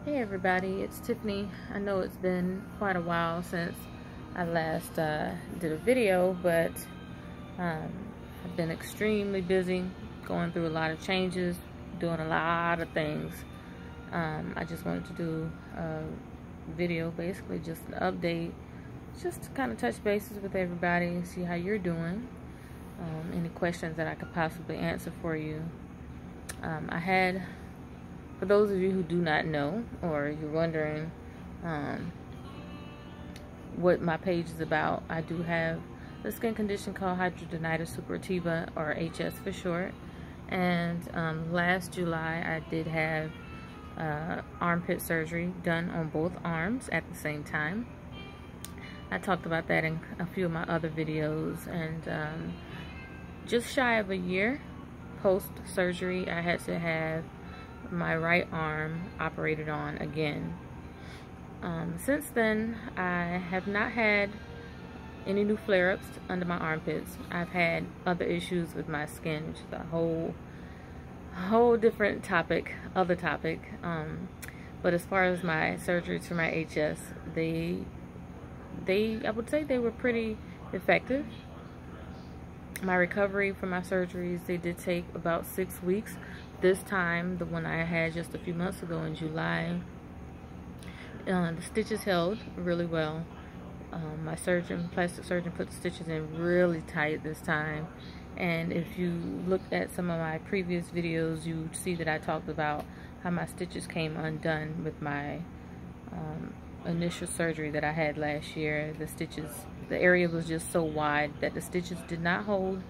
Hey everybody, it's Tiffany. I know it's been quite a while since I last did a video, but I've been extremely busy, going through a lot of changes, doing a lot of things. I just wanted to do a video, basically just an update, just to kind of touch bases with everybody and see how you're doing. Any questions that I could possibly answer for you. For those of you who do not know, or you're wondering what my page is about, I do have a skin condition called hidradenitis suppurativa, or HS for short. And last July, I did have armpit surgery done on both arms at the same time. I talked about that in a few of my other videos. And just shy of a year post-surgery, I had to have my right arm operated on again. Since then, I have not had any new flare-ups under my armpits. I've had other issues with my skin, which is a whole different topic, but as far as my surgeries for my HS, I would say they were pretty effective. My recovery from my surgeries, they did take about 6 weeks. This time, the one I had just a few months ago in July, the stitches held really well. My plastic surgeon, put the stitches in really tight this time. And if you look at some of my previous videos, you see that I talked about how my stitches came undone with my initial surgery that I had last year. The area was just so wide that the stitches did not hold.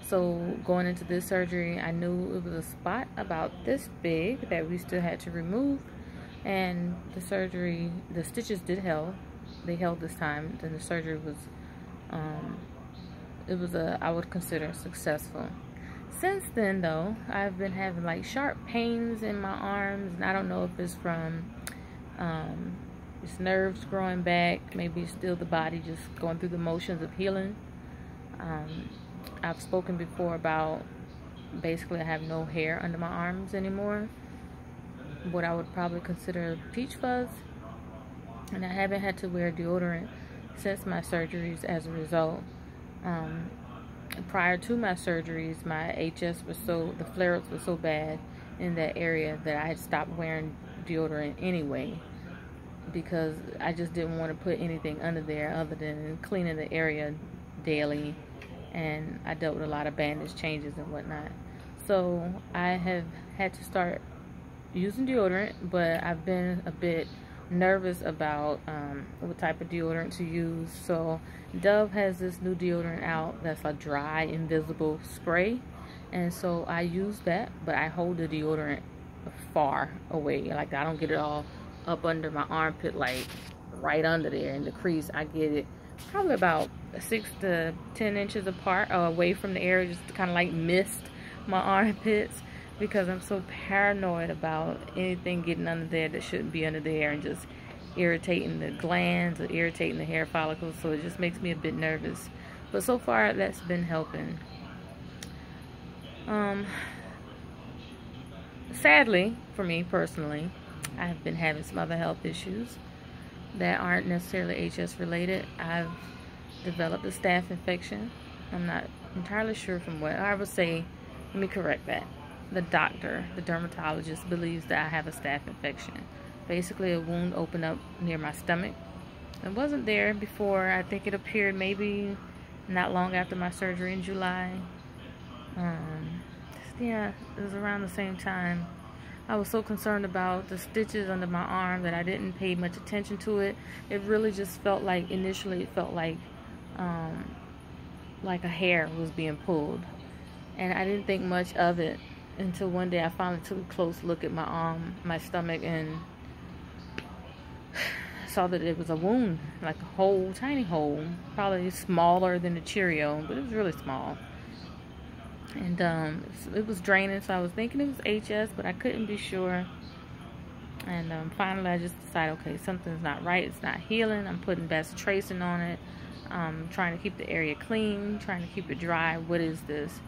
So going into this surgery, I knew it was a spot about this big that we still had to remove, and the stitches did held. They held this time. Then the surgery was, I would consider successful. Since then, though, I've been having like sharp pains in my arms, and I don't know if it's from it's nerves growing back. Maybe it's still the body just going through the motions of healing. I've spoken before about basically I have no hair under my arms anymore, what I would probably consider peach fuzz, and I haven't had to wear deodorant since my surgeries as a result. Prior to my surgeries, my HS was the flare-ups were so bad in that area that I had stopped wearing deodorant anyway, because I just didn't want to put anything under there other than cleaning the area daily. And I dealt with a lot of bandage changes and whatnot. So I have had to start using deodorant, but I've been a bit nervous about what type of deodorant to use. So Dove has this new deodorant out that's a dry, invisible spray. And so I use that, but I hold the deodorant far away. Like, I don't get it all up under my armpit, like right under there in the crease. I get it probably about 6 to 10 inches apart, or away from the area, just to kind of like mist my armpits, because I'm so paranoid about anything getting under there that shouldn't be under there and just irritating the glands or irritating the hair follicles. So it just makes me a bit nervous, but so far that's been helping. Sadly for me personally, I have been having some other health issues that aren't necessarily HS related. I've developed a staph infection. I'm not entirely sure from what. I would say, let me correct that. The dermatologist, believes that I have a staph infection. Basically, a wound opened up near my stomach. It wasn't there before. I think it appeared maybe not long after my surgery in July. Yeah, it was around the same time. I was so concerned about the stitches under my arm that I didn't pay much attention to it. It really just felt like, initially it felt like a hair was being pulled. And I didn't think much of it until one day I finally took a close look at my arm, my stomach, and saw that it was a wound, like a hole, tiny hole, probably smaller than a Cheerio, but it was really small. And it was draining, so I was thinking it was HS, but I couldn't be sure. And finally I just decided, okay, something's not right. It's not healing. I'm putting bacitracin on it. Trying to keep the area clean, trying to keep it dry. What is this?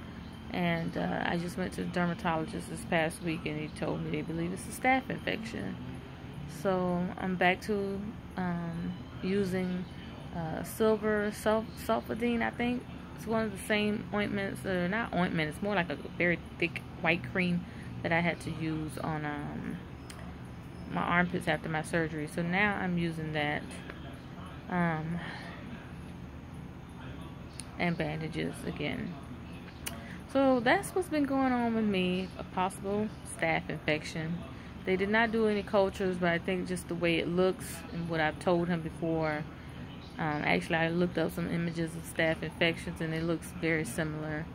And I just went to the dermatologist this past week, and he told me they believe it's a staph infection. So I'm back to using silver sulfadine, I think. It's one of the same ointments, not ointment, it's more like a very thick white cream that I had to use on my armpits after my surgery. So now I'm using that, and bandages again. So that's what's been going on with me, a possible staph infection. They did not do any cultures, but I think just the way it looks and what I've told him before. Actually, I looked up some images of staph infections, and it looks very similar.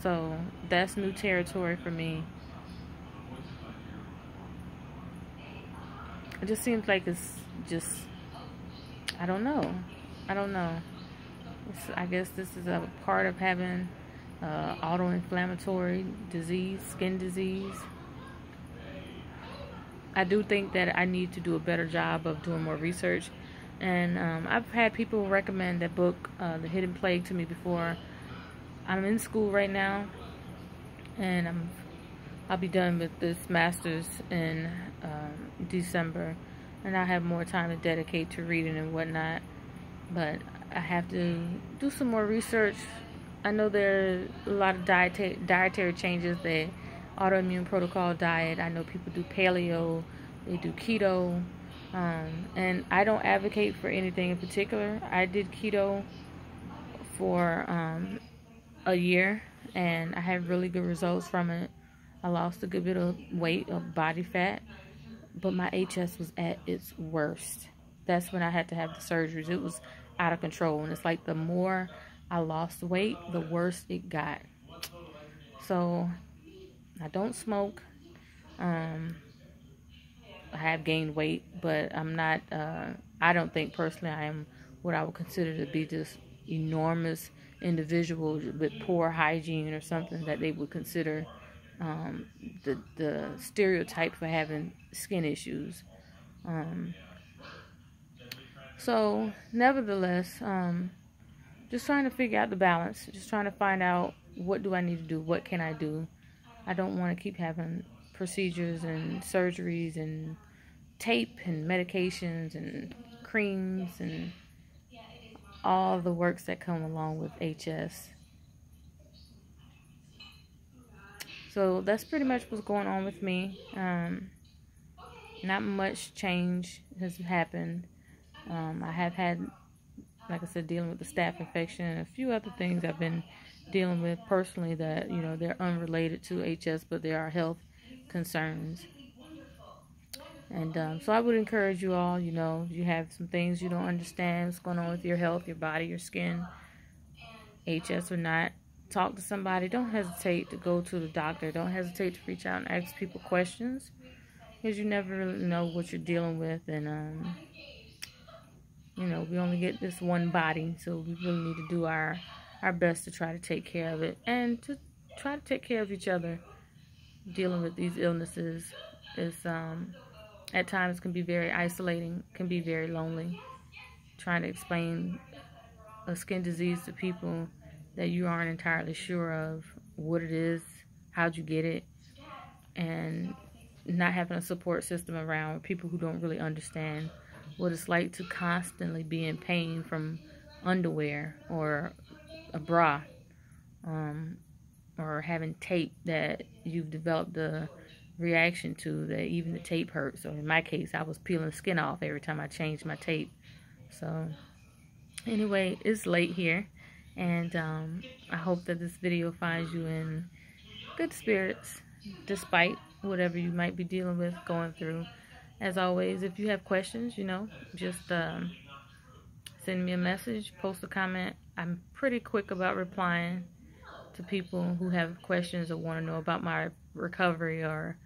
So that's new territory for me. It just seems like it's just, I don't know. I guess this is a part of having autoinflammatory disease, skin disease. I do think that I need to do a better job of doing more research. And I've had people recommend that book, The Hidden Plague, to me before. I'm in school right now, and I'll be done with this master's in December, and I have more time to dedicate to reading and whatnot. But I have to do some more research. I know there are a lot of dietary changes. The autoimmune protocol diet. I know people do paleo, they do keto. And I don't advocate for anything in particular. I did keto for a year, and I had really good results from it. I lost a good bit of weight, of body fat, but my HS was at its worst. That's when I had to have the surgeries. It was out of control, and it's like the more I lost weight, the worse it got. So I don't smoke. I have gained weight, but I'm not, I don't think personally I am what I would consider to be this enormous individual with poor hygiene or something that they would consider the stereotype for having skin issues. So nevertheless, just trying to figure out the balance, just trying to find out what do I need to do, what can I do. I don't want to keep having procedures and surgeries and tape and medications and creams and all the works that come along with HS. So that's pretty much what's going on with me. Not much change has happened. I have had, like I said, dealing with the staph infection and a few other things I've been dealing with personally that, you know, they're unrelated to HS, but they are health concerns. And so I would encourage you all, you know, you have some things you don't understand what's going on with your health, your body, your skin, HS or not, talk to somebody. Don't hesitate to go to the doctor. Don't hesitate to reach out and ask people questions, because you never really know what you're dealing with. And, you know, we only get this one body, so we really need to do our best to try to take care of it and to try to take care of each other. Dealing with these illnesses is at times can be very isolating, can be very lonely. Trying to explain a skin disease to people that you aren't entirely sure of what it is, how'd you get it, and not having a support system around people who don't really understand what it's like to constantly be in pain from underwear or a bra, or having tape that you've developed a reaction to, that even the tape hurts. So in my case, I was peeling the skin off every time I changed my tape. So anyway, it's late here, and I hope that this video finds you in good spirits despite whatever you might be dealing with, going through. As always, if you have questions, you know, just send me a message, post a comment. I'm pretty quick about replying to people who have questions or want to know about my recovery or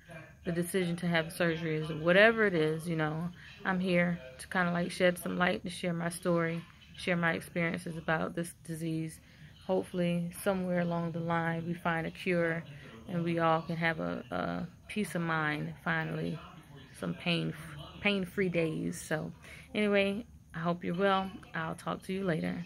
the decision to have surgeries or whatever it is. You know, I'm here to kind of like shed some light, to share my story, share my experiences about this disease. Hopefully somewhere along the line we find a cure and we all can have a peace of mind, finally, some pain-free days. So anyway, I hope you're well. I'll talk to you later.